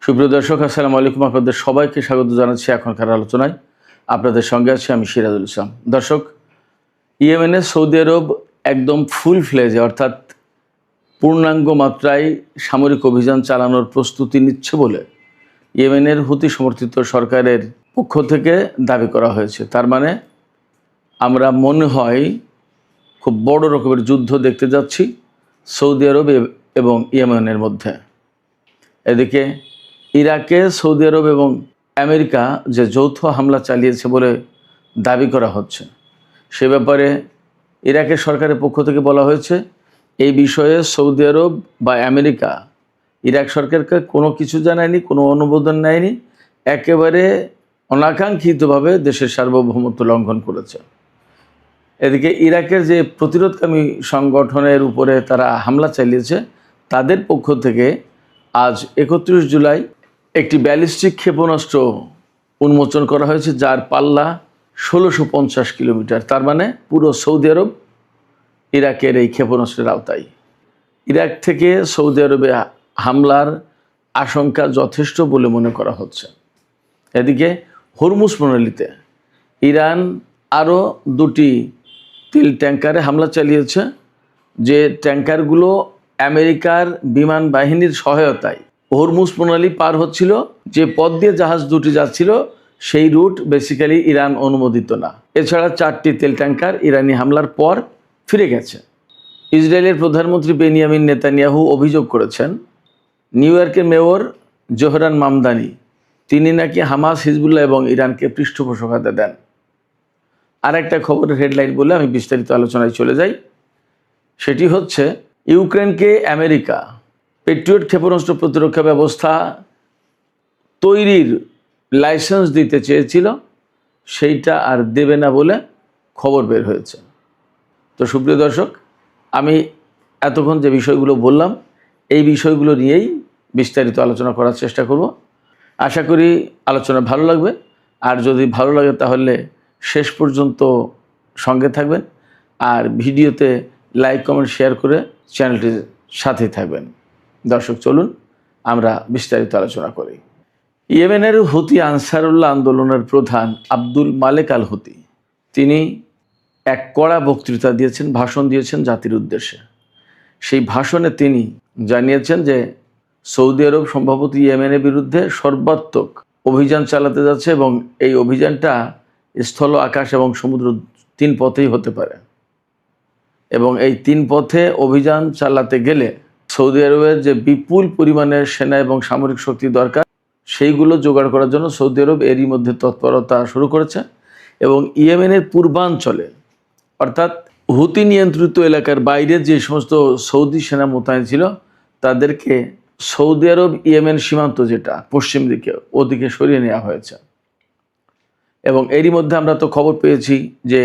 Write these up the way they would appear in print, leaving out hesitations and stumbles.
সুপ্রিয় দর্শক, আসসালামু আলাইকুম। আপনাদের সবাইকে স্বাগত জানাচ্ছি এখনকার আলোচনায়। আপনাদের সঙ্গে আছি আমি সিরাজুল ইসলাম। দর্শক, ইয়েমেনে সৌদি আরব একদম ফুল ফ্লেজে অর্থাৎ পূর্ণাঙ্গ মাত্রায় সামরিক অভিযান চালানোর প্রস্তুতি নিচ্ছে বলে ইয়েমেনের হুতি সমর্থিত সরকারের পক্ষ থেকে দাবি করা হয়েছে। তার মানে আমরা মনে হয় খুব বড় রকমের যুদ্ধ দেখতে যাচ্ছি সৌদি আরব এবং ইয়েমেনের মধ্যে। এদিকে ইরাকে সৌদি আরব এবং আমেরিকা যে যৌথ হামলা চালিয়েছে বলে দাবি করা হচ্ছে, সে ব্যাপারে ইরাকের সরকারের পক্ষ থেকে বলা হয়েছে এই বিষয়ে সৌদি আরব বা আমেরিকা ইরাক সরকারকে কোনো কিছু জানায়নি, কোনো অনুমোদন নেয়নি, একেবারে অনাকাঙ্ক্ষিতভাবে দেশের সার্বভৌমত্ব লঙ্ঘন করেছে। এদিকে ইরাকের যে প্রতিরোধকামী সংগঠনের উপরে তারা হামলা চালিয়েছে, তাদের পক্ষ থেকে আজ 31 জুলাই একটি ব্যালিস্টিক ক্ষেপণাস্ত্র উন্মোচন করা হয়েছে, যার পাল্লা 1650 কিলোমিটার। তার মানে পুরো সৌদি আরব ইরাকের এই ক্ষেপণাস্ত্রের আওতায়। ইরাক থেকে সৌদি আরবে হামলার আশঙ্কা যথেষ্ট বলে মনে করা হচ্ছে। এদিকে হরমুজ প্রণালীতে ইরান আরও 2টি তেল ট্যাঙ্কারে হামলা চালিয়েছে, যে ট্যাঙ্কারগুলো আমেরিকার বিমান বাহিনীর সহায়তায় হরমুজ প্রণালী পার হচ্ছিল। যে পথ দিয়ে জাহাজ দুটি যাচ্ছিল সেই রুট বেসিক্যালি ইরান অনুমোদিত না। এছাড়া 4টি তেল ট্যাঙ্কার ইরানি হামলার পর ফিরে গেছে। ইসরায়েলের প্রধানমন্ত্রী বেনিয়ামিন নেতানিয়াহু অভিযোগ করেছেন নিউ ইয়র্কের মেয়র জোহরান মামদানি তিনি নাকি হামাস, হিজবুল্লাহ এবং ইরানকে পৃষ্ঠপোষকতা দেন। আর একটা খবরের হেডলাইন বলে আমি বিস্তারিত আলোচনায় চলে যাই। সেটি হচ্ছে ইউক্রেনকে আমেরিকা পেট্রিয়ট ক্ষেপণাস্ত্র প্রতিরক্ষা ব্যবস্থা তৈরির লাইসেন্স দিতে চেয়েছিল, সেইটা আর দেবে না বলে খবর বের হয়েছে। তো সুপ্রিয় দর্শক, আমি এতক্ষণ যে বিষয়গুলো বললাম এই বিষয়গুলো নিয়েই বিস্তারিত আলোচনা করার চেষ্টা করব। আশা করি আলোচনা ভালো লাগবে, আর যদি ভালো লাগে তাহলে শেষ পর্যন্ত সঙ্গে থাকবেন, আর ভিডিওতে লাইক, কমেন্ট, শেয়ার করে চ্যানেলটির সাথেই থাকবেন। দর্শক, চলুন আমরা বিস্তারিত আলোচনা করি। ইয়েমেনের হুতি আনসারুল্লাহ আন্দোলনের প্রধান আব্দুল মালেক আল হুতি তিনি এক কড়া বক্তৃতা দিয়েছেন, ভাষণ দিয়েছেন জাতির উদ্দেশ্যে। সেই ভাষণে তিনি জানিয়েছেন যে সৌদি আরব সম্ভবত ইয়েমেনের বিরুদ্ধে সর্বাত্মক অভিযান চালাতে যাচ্ছে, এবং এই অভিযানটা স্থল, আকাশ এবং সমুদ্র 3 পথেই হতে পারে। এবং এই 3 পথে অভিযান চালাতে গেলে সৌদি আরবের যে বিপুল পরিমাণের সেনা এবং সামরিক শক্তি দরকার, সেইগুলো জোগাড় করার জন্য সৌদি আরব এরই মধ্যে তৎপরতা শুরু করেছে। এবং ইয়েমেনের পূর্বাঞ্চলে অর্থাৎ হুতি নিয়ন্ত্রিত এলাকার বাইরে যে সমস্ত সৌদি সেনা মোতায়েন ছিল তাদেরকে সৌদি আরব ইয়েমেন সীমান্ত যেটা পশ্চিম দিকে, ওদিকে সরিয়ে নেওয়া হয়েছে। এবং এরই মধ্যে আমরা তো খবর পেয়েছি যে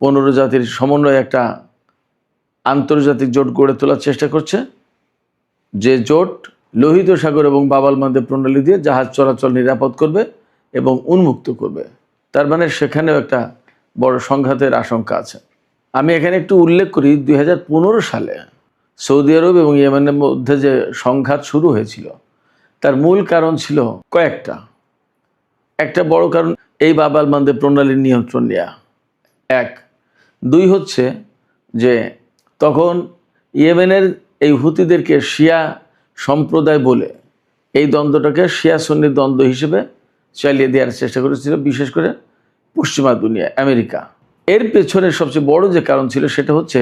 15 জাতির সমন্বয়ে একটা আন্তর্জাতিক জোট গড়ে তোলার চেষ্টা করছে, যে জোট লোহিত সাগর এবং বাব আল মানদেব প্রণালী দিয়ে জাহাজ চলাচল নিরাপদ করবে এবং উন্মুক্ত করবে। তার মানে সেখানেও একটা বড় সংঘাতের আশঙ্কা আছে। আমি এখানে একটু উল্লেখ করি, 2015 সালে সৌদি আরব এবং ইয়েমেনের মধ্যে যে সংঘাত শুরু হয়েছিল তার মূল কারণ ছিল কয়েকটা। একটা বড় কারণ এই বাব আল মানদেব প্রণালীর নিয়ন্ত্রণ নেওয়া, 1। 2 হচ্ছে যে তখন ইয়েমেনের এই হুতিদেরকে শিয়া সম্প্রদায় বলে এই দ্বন্দ্বটাকে শিয়া সুন্নি দ্বন্দ্ব হিসেবে চালিয়ে দেওয়ার চেষ্টা করেছিল, বিশেষ করে পশ্চিমা দুনিয়া, আমেরিকা। এর পেছনে সবচেয়ে বড় যে কারণ ছিল সেটা হচ্ছে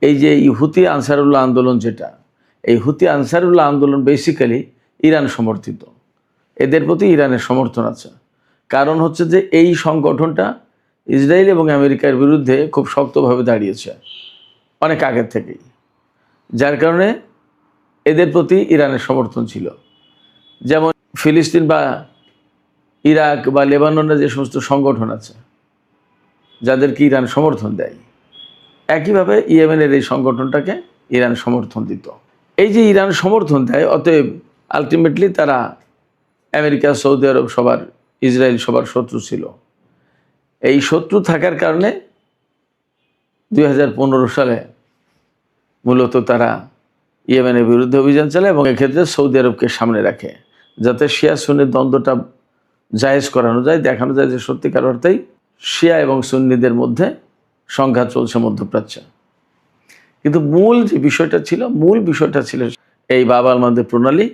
এই যে হুতি আনসারুল্লাহ আন্দোলন, যেটা এই হুতি আনসারুল্লাহ আন্দোলন বেসিক্যালি ইরান সমর্থিত। এদের প্রতি ইরানের সমর্থন আছে। কারণ হচ্ছে যে এই সংগঠনটা ইসরায়েল এবং আমেরিকার বিরুদ্ধে খুব শক্তভাবে দাঁড়িয়েছে অনেক আগের থেকেই, যার কারণে এদের প্রতি ইরানের সমর্থন ছিল। যেমন ফিলিস্তিন বা ইরাক বা লেবাননের যে সমস্ত সংগঠন আছে যাদেরকে ইরান সমর্থন দেয়, একইভাবে ইয়েমেনের এই সংগঠনটাকে ইরান সমর্থন দিত। এই যে ইরান সমর্থন দেয়, অতএব আলটিমেটলি তারা আমেরিকা, সৌদি আরব সবার, ইসরায়েল সবার শত্রু ছিল। এই শত্রু থাকার কারণে 2015 সালে মূলত তারা ইয়েমেনের বিরুদ্ধে অভিযান চালায় এবং এক্ষেত্রে সৌদি আরবকে সামনে রাখে, যাতে শিয়া সুন্নির দ্বন্দ্বটা জায়েজ করানো যায়, দেখানো যায় যে সত্যিকার অর্থেই শিয়া এবং সুন্নিদের মধ্যে সংঘাত চলছে মধ্যপ্রাচ্যে। কিন্তু মূল বিষয়টা ছিল এই বাব আল মানদেব প্রণালী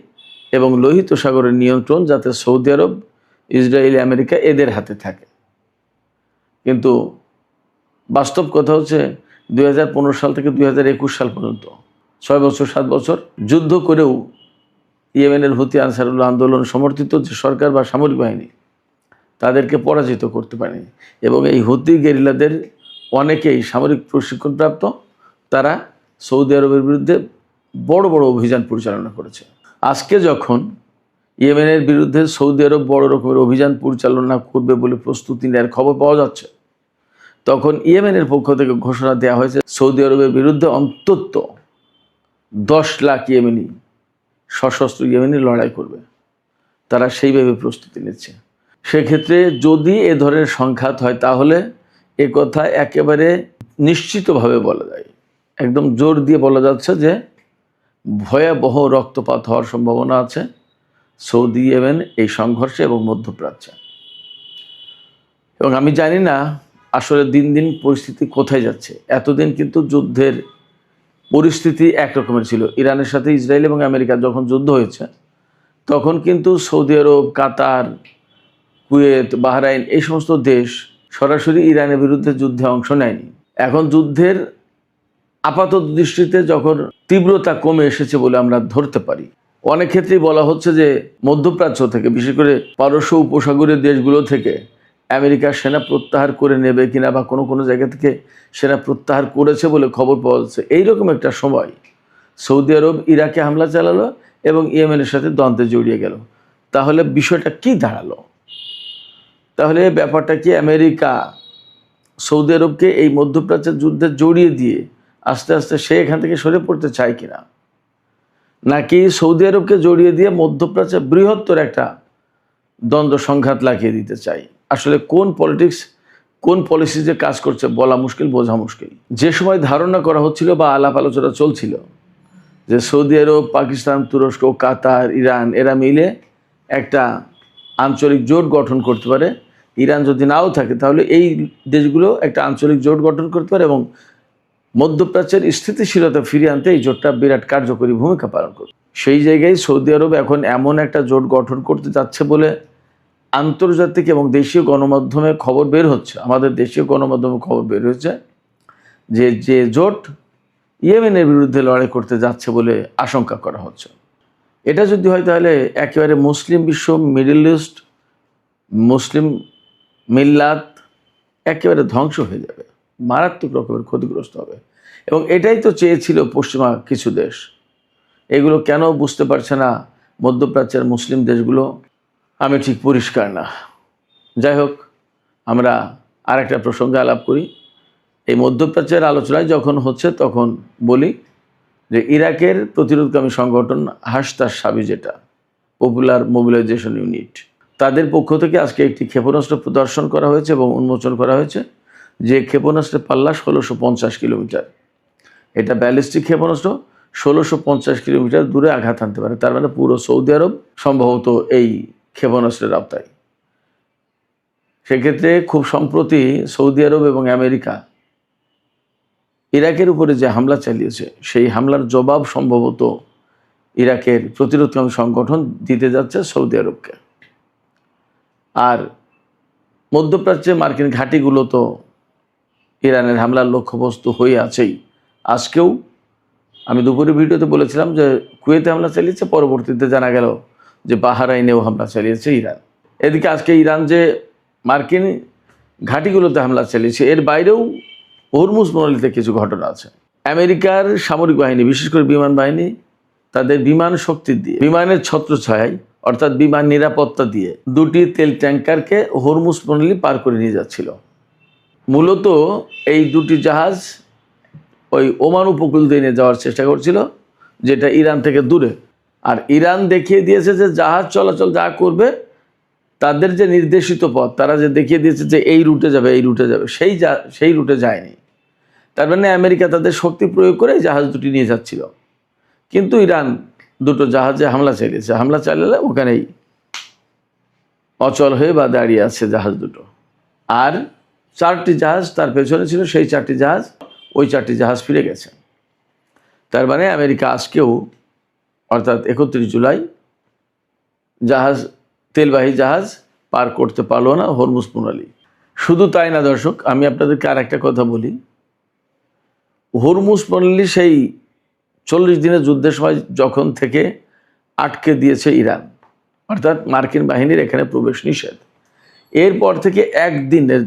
এবং লোহিত সাগরের নিয়ন্ত্রণ যাতে সৌদি আরব, ইসরায়েল, আমেরিকা এদের হাতে থাকে। কিন্তু বাস্তব কথা হচ্ছে 2015 সাল থেকে 2021 সাল পর্যন্ত 6 বছর 7 বছর যুদ্ধ করেও ইয়েমেনের হুতি আনসারুল্লাহ আন্দোলন সমর্থিত যে সরকার বা সামরিক বাহিনী তাদেরকে পরাজিত করতে পারেনি। এবং এই হুতি গেরিলাদের অনেকেই সামরিক প্রশিক্ষণপ্রাপ্ত, তারা সৌদি আরবের বিরুদ্ধে বড় বড় অভিযান পরিচালনা করেছে। আজকে যখন ইয়েমেনের বিরুদ্ধে সৌদি আরব বড় রকমের অভিযান পরিচালনা করবে বলে প্রস্তুতি নেওয়ার খবর পাওয়া যাচ্ছে, তখন ইয়েমেনের পক্ষ থেকে ঘোষণা দেওয়া হয়েছে সৌদি আরবের বিরুদ্ধে অন্তত 10 লাখ ইয়েমেনি, সশস্ত্র ইয়েমেনি লড়াই করবে। তারা সেইভাবে প্রস্তুতি নিচ্ছে। সেক্ষেত্রে যদি এ ধরনের সংঘাত হয় তাহলে এ কথা একেবারে নিশ্চিতভাবে বলা যায়, একদম জোর দিয়ে বলা যাচ্ছে যে ভয়াবহ রক্তপাত হওয়ার সম্ভাবনা আছে সৌদি ইয়েমেন এই সংঘর্ষে এবং মধ্যপ্রাচ্যে। এবং আমি জানি না আসলে দিন দিন পরিস্থিতি কোথায় যাচ্ছে। এতদিন কিন্তু যুদ্ধের পরিস্থিতি একরকমের ছিল। ইরানের সাথে ইসরায়েল এবং আমেরিকা যখন যুদ্ধ হয়েছে তখন কিন্তু সৌদি আরব, কাতার, কুয়েত, বাহরাইন এই সমস্ত দেশ সরাসরি ইরানের বিরুদ্ধে যুদ্ধে অংশ নেয়নি। এখন যুদ্ধের আপাতত দৃষ্টিতে যখন তীব্রতা কমে এসেছে বলে আমরা ধরতে পারি, অনেক ক্ষেত্রেই বলা হচ্ছে যে মধ্যপ্রাচ্য থেকে, বিশেষ করে পারস্য উপসাগরীয় দেশগুলো থেকে আমেরিকা সেনা প্রত্যাহার করে নেবে কিনা বা কোনো কোনো জায়গা থেকে সেনা প্রত্যাহার করেছে বলে খবর পাওয়া যাচ্ছে। এইরকম একটা সময় সৌদি আরব ইরাকে হামলা চালালো এবং ইয়েমেনের সাথে দ্বন্দ্বে জড়িয়ে গেল। তাহলে বিষয়টা কি দাঁড়ালো? তাহলে ব্যাপারটা কি আমেরিকা সৌদি আরবকে এই মধ্যপ্রাচ্যের যুদ্ধে জড়িয়ে দিয়ে আস্তে আস্তে সে এখান থেকে সরে পড়তে চায় কিনা, নাকি সৌদি আরবকে জড়িয়ে দিয়ে মধ্যপ্রাচ্যে বৃহত্তর একটা দ্বন্দ্ব সংঘাত লাগিয়ে দিতে চাই? আসলে কোন পলিটিক্স, কোন পলিসি যে কাজ করছে বলা মুশকিল, বোঝা মুশকিল। যে সময় ধারণা করা হচ্ছিল বা আলাপ আলোচনা চলছিল যে সৌদি আরব, পাকিস্তান, তুরস্ক, কাতার, ইরান এরা মিলে একটা আঞ্চলিক জোট গঠন করতে পারে, ইরান যদি নাও থাকে তাহলে এই দেশগুলো একটা আঞ্চলিক জোট গঠন করতে পারে এবং মধ্যপ্রাচ্যের স্থিতিশীলতা ফিরিয়ে আনতে এই জোটটা বিরাট কার্যকরী ভূমিকা পালন করবে। সেই জায়গায় সৌদি আরব এখন এমন একটা জোট গঠন করতে যাচ্ছে বলে আন্তর্জাতিক এবং দেশীয় গণমাধ্যমে খবর বের হচ্ছে, আমাদের দেশীয় গণমাধ্যমে খবর বের হয়েছে যে জোট ইয়েমেনের বিরুদ্ধে লড়াই করতে যাচ্ছে বলে আশঙ্কা করা হচ্ছে। এটা যদি হয় তাহলে একেবারে মুসলিম বিশ্ব, মিডল ইস্ট, মুসলিম মিল্লাত একেবারে ধ্বংস হয়ে যাবে, মারাত্মক রকমের ক্ষতিগ্রস্ত হবে। এবং এটাই তো চেয়েছিল পশ্চিমা কিছু দেশ। এগুলো কেন বুঝতে পারছে না মধ্যপ্রাচ্যের মুসলিম দেশগুলো, আমি ঠিক পরিষ্কার না। যাই হোক, আমরা আর একটা প্রসঙ্গে আলাপ করি। এই মধ্যপ্রাচ্যের আলোচনায় যখন হচ্ছে তখন বলি যে ইরাকের প্রতিরোধকামী সংগঠন হাসতাস সাবি, যেটা পপুলার মোবিলাইজেশন ইউনিট, তাদের পক্ষ থেকে আজকে একটি ক্ষেপণাস্ত্র প্রদর্শন করা হয়েছে এবং উন্মোচন করা হয়েছে, যে ক্ষেপণাস্ত্রের পাল্লা 1650 কিলোমিটার। এটা ব্যালিস্টিক ক্ষেপণাস্ত্র, 1650 কিলোমিটার দূরে আঘাত আনতে পারে। তার মানে পুরো সৌদি আরব সম্ভবত এই ক্ষেপণাস্ত্রের আওতায়। সেক্ষেত্রে খুব সম্প্রতি সৌদি আরব এবং আমেরিকা ইরাকের উপরে যে হামলা চালিয়েছে, সেই হামলার জবাব সম্ভবত ইরাকের প্রতিরোধকামী সংগঠন দিতে যাচ্ছে সৌদি আরবকে। আর মধ্যপ্রাচ্যে মার্কিন ঘাঁটিগুলো তো ইরানের হামলার লক্ষ্যবস্তু হয়ে আছেই। আজকেও আমি দুপুরে ভিডিওতে বলেছিলাম যে কুয়েতে হামলা চালিয়েছে, পরবর্তীতে জানা গেল যে বাহরাইনেও হামলা চালিয়েছে ইরান। এদিকে আজকে ইরান যে মার্কিন ঘাঁটিগুলোতে হামলা চালিয়েছে, এর বাইরেও হরমুজ প্রণালীতে কিছু ঘটনা আছে। আমেরিকার সামরিক বাহিনী, বিশেষ করে বিমান বাহিনী, তাদের বিমান শক্তি দিয়ে, বিমানের ছত্রছায়ায় অর্থাৎ বিমান নিরাপত্তা দিয়ে 2টি তেল ট্যাঙ্কারকে হরমুজ প্রণালী পার করে নিয়ে যাচ্ছিল। মূলত এই 2টি জাহাজ ওই ওমান উপকূল দিয়ে নিয়ে যাওয়ার চেষ্টা করছিল, যেটা ইরান থেকে দূরে। আর ইরান দেখিয়ে দিয়েছে যে জাহাজ চলাচল যা করবে, তাদের যে নির্দেশিত পথ, তারা যে দেখিয়ে দিয়েছে যে এই রুটে যাবে, এই রুটে যাবে, সেই রুটে যায়নি। তার মানে আমেরিকা তাদের শক্তি প্রয়োগ করে জাহাজ 2টি নিয়ে যাচ্ছিল। কিন্তু ইরান দুটো জাহাজে হামলা চালিয়েছে। হামলা চালালে ওখানেই অচল হয়ে বা দাঁড়িয়ে আছে জাহাজ দুটো। আর 4টি জাহাজ তার পেছনে ছিল, সেই 4টি জাহাজ, ওই 4টি জাহাজ ফিরে গেছে। তার মানে আমেরিকা আজকেও অর্থাৎ 31 জুলাই জাহাজ, তেলবাহী জাহাজ পার করতে পারলো না হরমুজ প্রণালী। শুধু তাই না দর্শক, আমি আপনাদেরকে আর একটা কথা বলি। হরমুজ প্রণালী সেই 40 দিনের যুদ্ধের সময় যখন থেকে আটকে দিয়েছে ইরান, অর্থাৎ মার্কিন বাহিনীর এখানে প্রবেশ নিষেধ, এরপর থেকে একদিনের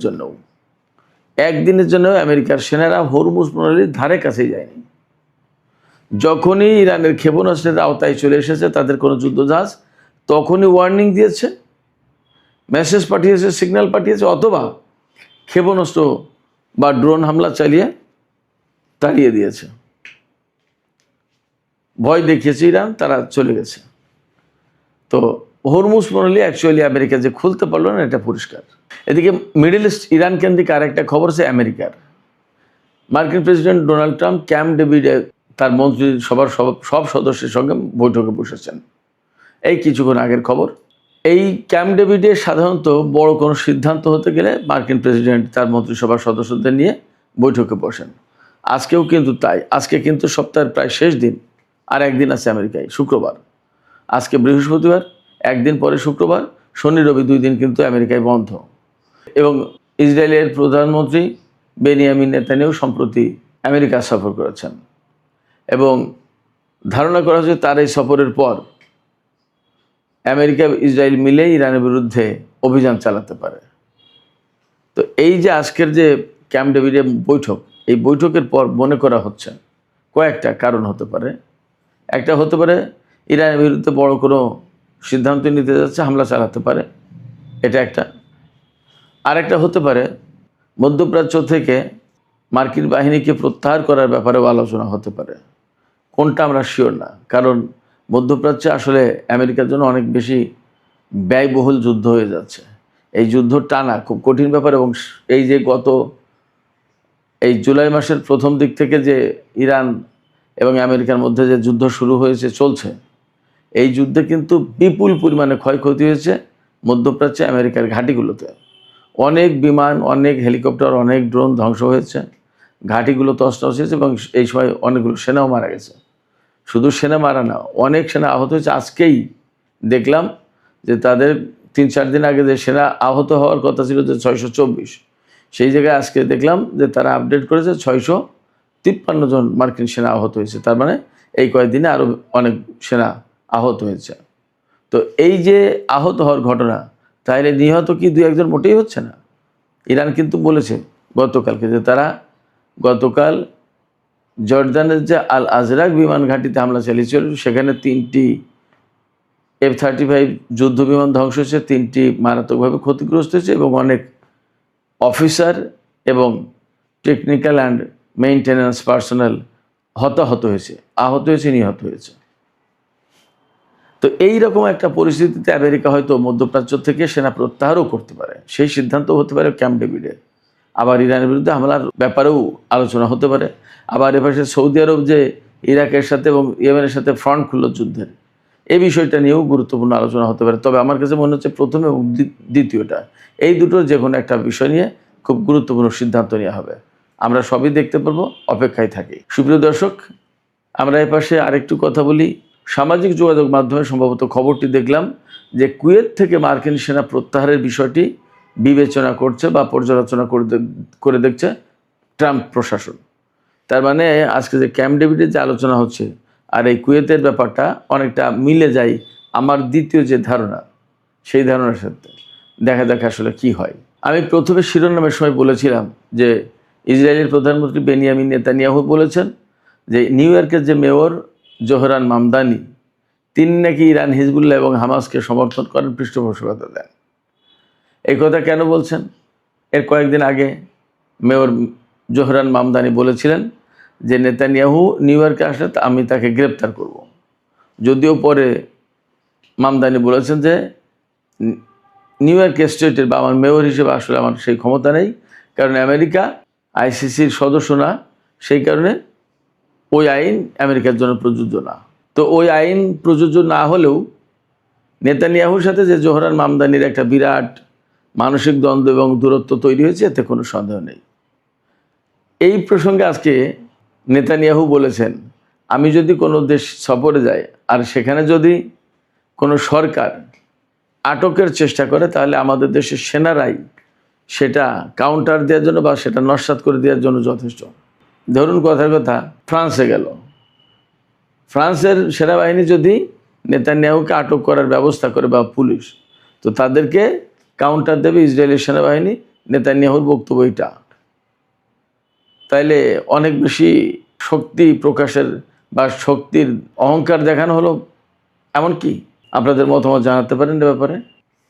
জন্য আমেরিকার সেনারা হরমুজ প্রণালীর ধারে কাছেই যায়নি। যখনই ইরানের ক্ষেপণাস্ত্রের আওতায় চলে এসেছে তাদের কোনো যুদ্ধজাহাজ, তখনই ওয়ার্নিং দিয়েছে, মেসেজ পাঠিয়েছে, সিগন্যাল পাঠিয়েছে, অথবা ক্ষেপণাস্ত্র বা ড্রোন হামলা চালিয়ে তাড়িয়ে দিয়েছে। ভয় দেখিয়েছে ইরান, তারা চলে গেছে। তো হরমুজ প্রণালী অ্যাকচুয়ালি আমেরিকা যে খুলতে পারলো না, এটা পরিষ্কার। এদিকে মিডল ইস্ট ইরান কেন্দ্রিক আর একটা খবর আছে আমেরিকার। মার্কিন প্রেসিডেন্ট ডোনাল্ড ট্রাম্প ক্যাম্প ডেভিডে তার মন্ত্রী সভার সব সদস্যের সঙ্গে বৈঠকে বসেছেন। এই কিছুক্ষণ আগের খবর। এই ক্যাম্প ডেভিডে সাধারণত বড় কোনো সিদ্ধান্ত হতে গেলে মার্কিন প্রেসিডেন্ট তার মন্ত্রিসভার সদস্যদের নিয়ে বৈঠকে বসেন। আজকেও কিন্তু তাই। আজকে কিন্তু সপ্তাহের প্রায় শেষ দিন, আর একদিন আছে আমেরিকায়, শুক্রবার। আজকে বৃহস্পতিবার, একদিন পরে শুক্রবার, শনি রবি 2 দিন কিন্তু আমেরিকায় বন্ধ। এবং ইসরায়েলের প্রধানমন্ত্রী বেনিয়ামিন নেতানিয়াহু সম্প্রতি আমেরিকা সফর করেছেন এবং ধারণা করা হচ্ছে তার এই সফরের পর আমেরিকা ইসরায়েল মিলে ইরানের বিরুদ্ধে অভিযান চালাতে পারে। তো এই যে আজকের যে ক্যাম্প ডেভিডের বৈঠক, এই বৈঠকের পর মনে করা হচ্ছে কয়েকটা কারণ হতে পারে। একটা হতে পারে ইরানের বিরুদ্ধে বড় কোনো সিদ্ধান্ত নিতে যাচ্ছে, হামলা চালাতে পারে, এটা একটা। আরেকটা হতে পারে মধ্যপ্রাচ্য থেকে মার্কিন বাহিনীকে প্রত্যাহার করার ব্যাপারেও আলোচনা হতে পারে। কোনটা আমরা শিওর না, কারণ মধ্যপ্রাচ্যে আসলে আমেরিকার জন্য অনেক বেশি ব্যয়বহুল যুদ্ধ হয়ে যাচ্ছে। এই যুদ্ধ টানা খুব কঠিন ব্যাপার। এবং এই যে এই জুলাই মাসের প্রথম দিক থেকে যে ইরান এবং আমেরিকার মধ্যে যে যুদ্ধ শুরু হয়েছে, চলছে, এই যুদ্ধে কিন্তু বিপুল পরিমাণে ক্ষয়ক্ষতি হয়েছে মধ্যপ্রাচ্যে আমেরিকার ঘাঁটিগুলোতে। অনেক বিমান, অনেক হেলিকপ্টার, অনেক ড্রোন ধ্বংস হয়েছে, ঘাঁটিগুলো তছনছ হয়েছে এবং এই সময় অনেকগুলো সেনাও মারা গেছে। শুধু সেনা মারা না, অনেক সেনা আহত হয়েছে। আজকেই দেখলাম যে তাদের 3-4 দিন আগে যে সেনা আহত হওয়ার কথা ছিল যে 624, সেই জায়গায় আজকে দেখলাম যে তারা আপডেট করেছে 653 জন মার্কিন সেনা আহত হয়েছে। তার মানে এই কয়েকদিনে আরও অনেক সেনা আহত হয়েছে। তো এই যে আহত হওয়ার ঘটনা, তাহলে নিহত কি 2-1 জন মোটেই হচ্ছে না। ইরান কিন্তু বলেছে গতকালকে যে তারা গতকাল জর্দানের যে আল আজরাক বিমান ঘাঁটিতে হামলা চালিয়েছিল, সেখানে 3টি F-35 যুদ্ধ বিমান ধ্বংস হয়েছে, 3টি মারাত্মকভাবে ক্ষতিগ্রস্ত হয়েছে এবং অনেক অফিসার এবং টেকনিক্যাল অ্যান্ড মেইনটেন্যান্স পার্সোনাল হতাহত হয়েছে, আহত হয়েছে, নিহত হয়েছে। তো এই রকম একটা পরিস্থিতিতে আমেরিকা হয়তো মধ্যপ্রাচ্য থেকে সেনা প্রত্যাহারও করতে পারে, সেই সিদ্ধান্ত হতে পারে ক্যাম্প ডেভিডে। আবার ইরানের বিরুদ্ধে হামলার ব্যাপারেও আলোচনা হতে পারে। আবার এপাশে সৌদি আরব যে ইরাকের সাথে এবং ইয়েমেনের সাথে ফ্রন্ট খুলল যুদ্ধের, এই বিষয়টা নিয়েও গুরুত্বপূর্ণ আলোচনা হতে পারে। তবে আমার কাছে মনে হচ্ছে প্রথম এবং দ্বিতীয়টা, এই দুটোর যে কোনো একটা বিষয় নিয়ে খুব গুরুত্বপূর্ণ সিদ্ধান্ত নেওয়া হবে। আমরা সবই দেখতে পারবো, অপেক্ষায় থাকি। সুপ্রিয় দর্শক, আমরা এপাশে আরেকটু কথা বলি। সামাজিক যোগাযোগ মাধ্যমে সম্ভবত খবরটি দেখলাম যে কুয়েত থেকে মার্কিন সেনা প্রত্যাহারের বিষয়টি বিবেচনা করছে বা পর্যালোচনা করে দেখছে ট্রাম্প প্রশাসন। তার মানে আজকে যে ক্যাম্প ডেভিডের যে আলোচনা হচ্ছে আর এই কুয়েতের ব্যাপারটা অনেকটা মিলে যায় আমার দ্বিতীয় যে ধারণা, সেই ধারণার সাথে। দেখা যাক আসলে কি হয়। আমি প্রথমে শিরোনামের সময় বলেছিলাম যে ইসরায়েলের প্রধানমন্ত্রী বেনিয়ামিন নেতানিয়াহু বলেছেন যে নিউ ইয়র্কের যে মেয়র জোহরান মামদানি, তিনি নাকি ইরান, হিজবুল্লাহ এবং হামাসকে সমর্থন করেন, পৃষ্ঠপোষকতা দেন। এই কথা কেন বলছেন? এর কয়েকদিন আগে মেয়র জোহরান মামদানি বলেছিলেন যে নেতানিয়াহু নিউ ইয়র্কে আসলে আমি তাকে গ্রেপ্তার করব। যদিও পরে মামদানি বলেছেন যে নিউ ইয়র্ক স্টেটের বা আমার মেয়র হিসেবে আসলে আমার সেই ক্ষমতা নেই, কারণ আমেরিকা আইসিসির সদস্য না, সেই কারণে ওই আইন আমেরিকার জন্য প্রযোজ্য না। তো ওই আইন প্রযোজ্য না হলেও নেতানিয়াহুর সাথে যে জোহরান মামদানির একটা বিরাট মানসিক দ্বন্দ্ব এবং দূরত্ব তৈরি হয়েছে, এতে কোনো সন্দেহ নেই। এই প্রসঙ্গে আজকে নেতানিয়াহু বলেছেন, আমি যদি কোনো দেশ সফরে যাই আর সেখানে যদি কোনো সরকার আটকের চেষ্টা করে, তাহলে আমাদের দেশের সেনারাই সেটা কাউন্টার দেওয়ার জন্য বা সেটা নস্যাৎ করে দেওয়ার জন্য যথেষ্ট। ধরুন কথার কথা, ফ্রান্সে গেল, ফ্রান্সের সেনাবাহিনী যদি নেতানিয়াহুকে আটক করার ব্যবস্থা করে বা পুলিশ, তো তাদেরকে কাউন্টার দেবে ইসরায়েলের সেনাবাহিনী। নেতানিয়াহুর বক্তব্য এটা। তাইলে অনেক বেশি শক্তি প্রকাশের বা শক্তির অহংকার দেখানো হলো এমন কি? আপনাদের মতামত জানাতে পারেন এ ব্যাপারে।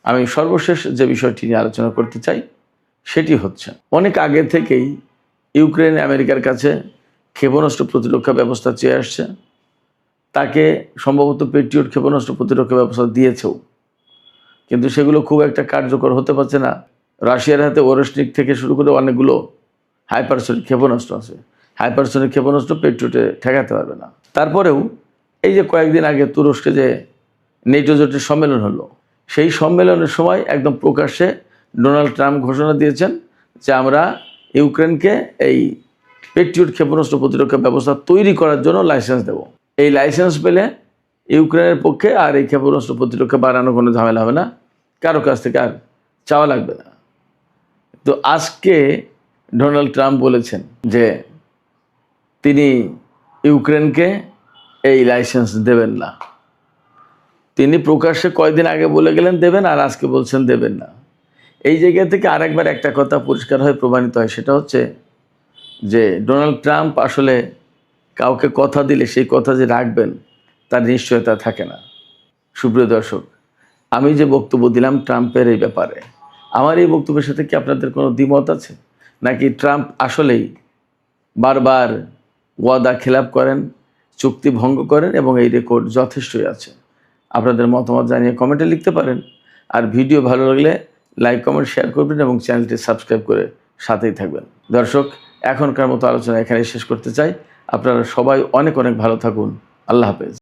আমি সর্বশেষ যে বিষয়টি নিয়ে আলোচনা করতে চাই সেটি হচ্ছে, অনেক আগে থেকেই ইউক্রেন আমেরিকার কাছে ক্ষেপণাস্ত্র প্রতিরক্ষা ব্যবস্থা চেয়ে আসছে। তাকে সম্ভবত পেট্রিয়ট ক্ষেপণাস্ত্র প্রতিরক্ষা ব্যবস্থা দিয়েছেও, কিন্তু সেগুলো খুব একটা কার্যকর হতে পারছে না। রাশিয়ার হাতে ওরেশনিক থেকে শুরু করে অনেকগুলো হাইপারসনিক ক্ষেপণাস্ত্র আছে। হাইপারসনিক ক্ষেপণাস্ত্র পেট্রিয়টে ঠেকাতে পারবে না। তারপরেও এই যে কয়েকদিন আগে তুরস্কে যে নেটো জোটের সম্মেলন হলো, সেই সম্মেলনের সময় একদম প্রকাশ্যে ডোনাল্ড ট্রাম্প ঘোষণা দিয়েছেন যে আমরা ইউক্রেনকে এই পেট্রিয়ট ক্ষেপণাস্ত্র প্রতিরক্ষা ব্যবস্থা তৈরি করার জন্য লাইসেন্স দেব। এই লাইসেন্স পেলে ইউক্রেনের পক্ষে আর এই ক্ষেপণাস্ত্র প্রতিরক্ষা বাড়ানো কোনো ঝামেলা হবে না, কারো কাছ থেকে আর চাওয়া লাগবে না। তো আজকে ডোনাল্ড ট্রাম্প বলেছেন যে তিনি ইউক্রেনকে এই লাইসেন্স দেবেন না। তিনি প্রকাশ্যে কয়েকদিন আগে বলে গেলেন দেবেন, আর আজকে বলছেন দেবেন না। এই জায়গা থেকে আরেকবার একটা কথা পরিষ্কার হয়ে প্রমাণিত হয়, সেটা হচ্ছে যে ডোনাল্ড ট্রাম্প আসলে কাউকে কথা দিলে সেই কথা যে রাখবেন তার নিশ্চয়তা থাকে না। সুপ্রিয় দর্শক, আমি যে বক্তব্য দিলাম ট্রাম্পের এই ব্যাপারে, আমার এই বক্তব্যের সাথে কি আপনাদের কোনো দ্বিমত আছে? নাকি ট্রাম্প আসলেই বারবার ওয়াদা খেলাপ করেন, চুক্তি ভঙ্গ করেন এবং এই রেকর্ড যথেষ্টই আছে? আপনাদের মতামত জানিয়ে কমেন্টে লিখতে পারেন। আর ভিডিও ভালো লাগলে লাইক, কমেন্ট, শেয়ার করবেন এবং চ্যানেলটি সাবস্ক্রাইব করে সাথেই থাকবেন। দর্শক, এখনকার মতো আলোচনা এখানে শেষ করতে চাই। আপনারা সবাই অনেক অনেক ভালো থাকুন। আল্লাহ হাফেজ।